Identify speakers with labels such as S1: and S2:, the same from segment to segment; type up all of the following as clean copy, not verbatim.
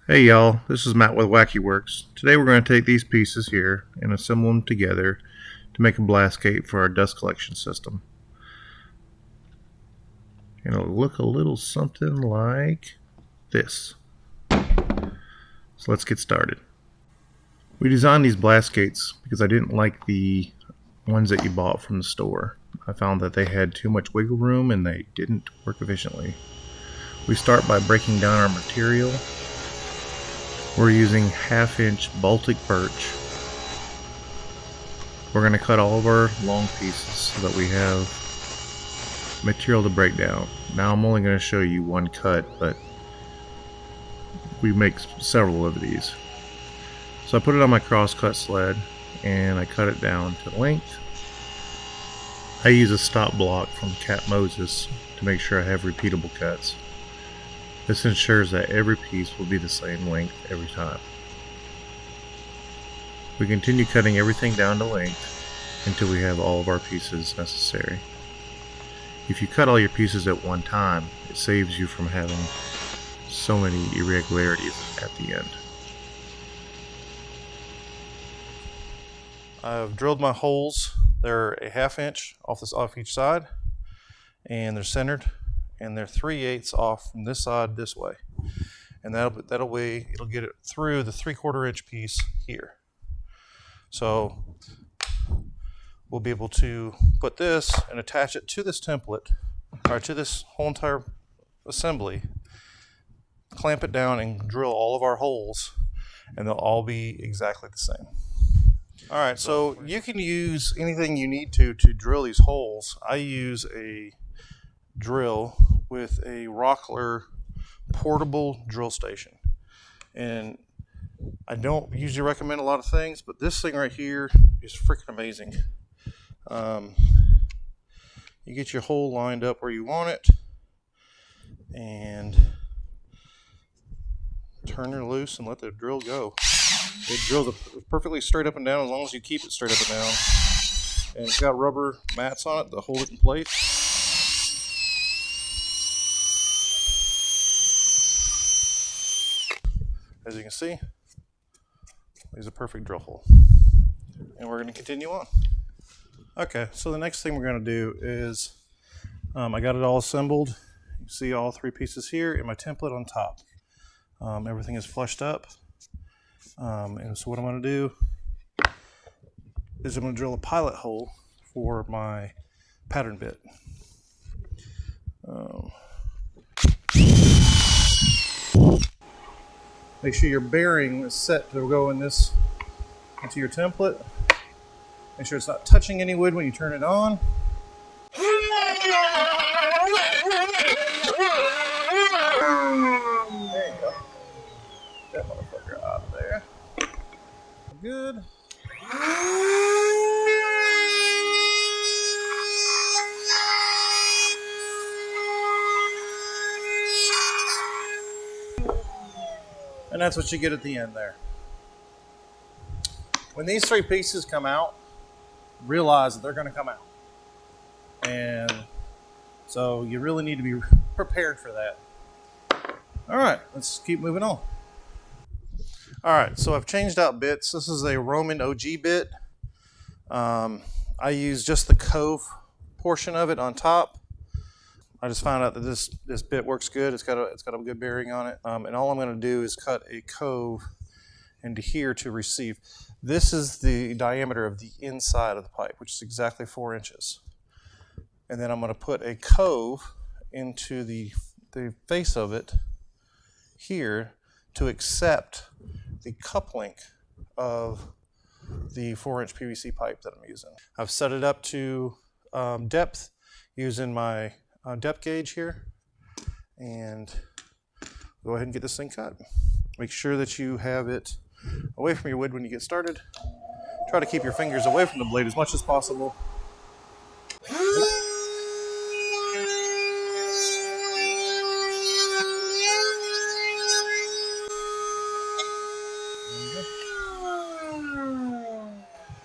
S1: Hey y'all, this is Matt with Wackey Worx. Today we're going to take these pieces here and assemble them together to make a blast gate for our dust collection system. And it'll look a little something like this. So let's get started. We designed these blast gates because I didn't like the ones that you bought from the store. I found that they had too much wiggle room and they didn't work efficiently. We start by breaking down our material. We're using 1/2-inch Baltic Burch. We're going to cut all of our long pieces so that we have material to break down. Now I'm only going to show you one cut, but we make several of these. So I put it on my cross-cut sled and I cut it down to length. I use a stop block from Cat Moses to make sure I have repeatable cuts. This ensures that every piece will be the same length every time. We continue cutting everything down to length until we have all of our pieces necessary. If you cut all your pieces at one time, it saves you from having so many irregularities at the end. I've drilled my holes. They're a 1/2 inch off each side, and they're centered. And they're 3/8 off from this side this way, and that'll way it'll get it through the 3/4 inch piece here. So we'll be able to put this and attach it to this template, or to this whole entire assembly, clamp it down and drill all of our holes, and they'll all be exactly the same. All right, so you can use anything you need to drill these holes. I use a drill with a Wackerle portable drill station, and I don't usually recommend a lot of things, but this thing right here is freaking amazing. You get your hole lined up where you want it and turn her loose and let the drill go. It drills perfectly straight up and down as long as you keep it straight up and down, and it's got rubber mats on it to hold it in place. As you can see, there's a perfect drill hole. And we're going to continue on. Okay, so the next thing we're going to do is, I got it all assembled. You can see all 3 pieces here and my template on top. Everything is flushed up. And so what I'm going to do is I'm going to drill a pilot hole for my pattern bit. Make sure your bearing is set to go into your template. Make sure it's not touching any wood when you turn it on. There you go. Get that motherfucker out of there. Good. And that's what you get at the end there. When these 3 pieces come out, realize that they're going to come out. And so you really need to be prepared for that. All right, let's keep moving on. All right, so I've changed out bits. This is a Roman OG bit. I use just the cove portion of it on top. I just found out that this bit works good. It's got a good bearing on it. And all I'm going to do is cut a cove into here to receive. This is the diameter of the inside of the pipe, which is exactly 4 inches. And then I'm going to put a cove into the face of it here to accept the cup link of the 4-inch PVC pipe that I'm using. I've set it up to depth using my depth gauge here, and go ahead and get this thing cut. Make sure that you have it away from your wood when you get started. Try to keep your fingers away from the blade as much as possible.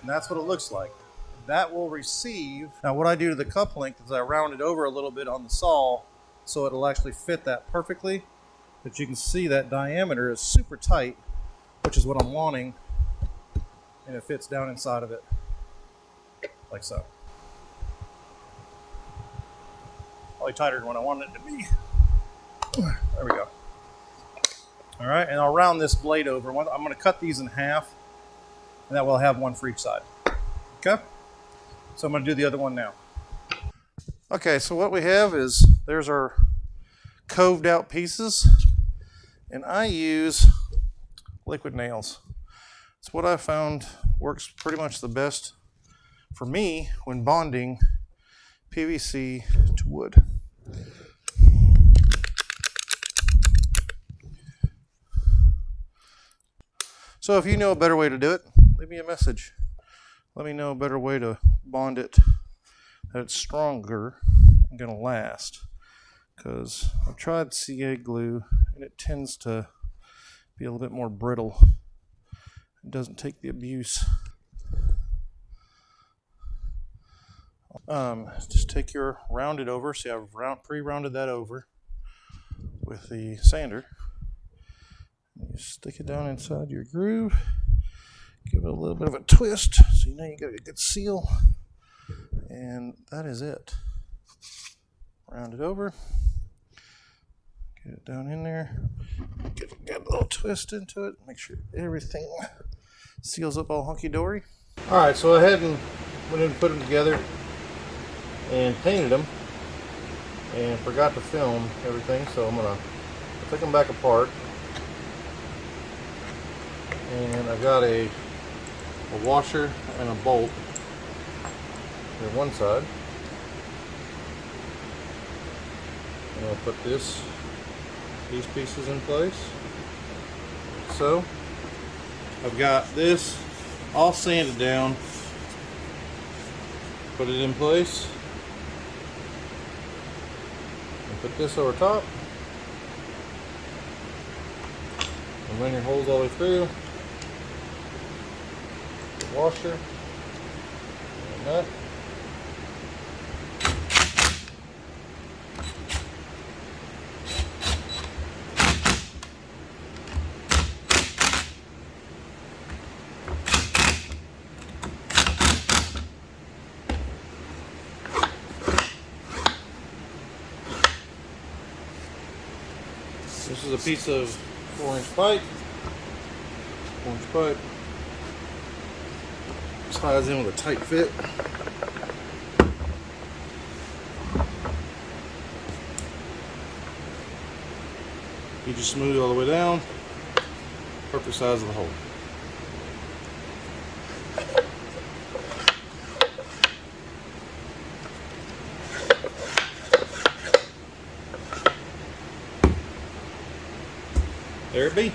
S1: And that's what it looks like. That will receive. Now what I do to the cup link is I round it over a little bit on the saw so it'll actually fit that perfectly. But you can see that diameter is super tight, which is what I'm wanting, and it fits down inside of it like so. Probably tighter than what I wanted it to be. There we go. All right, and I'll round this blade over. I'm going to cut these in half, and that will have one for each side. Okay? So I'm going to do the other one now. Okay, so what we have is, there's our coved out pieces, and I use liquid nails. It's what I found works pretty much the best for me when bonding PVC to wood. So if you know a better way to do it, leave me a message. Let me know a better way to bond it that it's stronger and gonna last. Because I've tried CA glue and it tends to be a little bit more brittle. It doesn't take the abuse. Just take your rounded over. See, I've pre-rounded that over with the sander. You stick it down inside your groove. Give it a little bit of a twist, so you know you got a good seal. And that is it. Round it over. Get it down in there. Get a little twist into it. Make sure everything seals up all hunky-dory. All right, so I went in and put them together and painted them and forgot to film everything, so I'm gonna take them back apart. And I've got a washer and a bolt on one side. And I'll put these pieces in place. So I've got this all sanded down. Put it in place. And put this over top. And run your holes all the way through. The washer. And that. This is a piece of 4-inch pipe. 4-inch pipe. Ties in with a tight fit. You just smooth all the way down. Perfect size of the hole. There it be.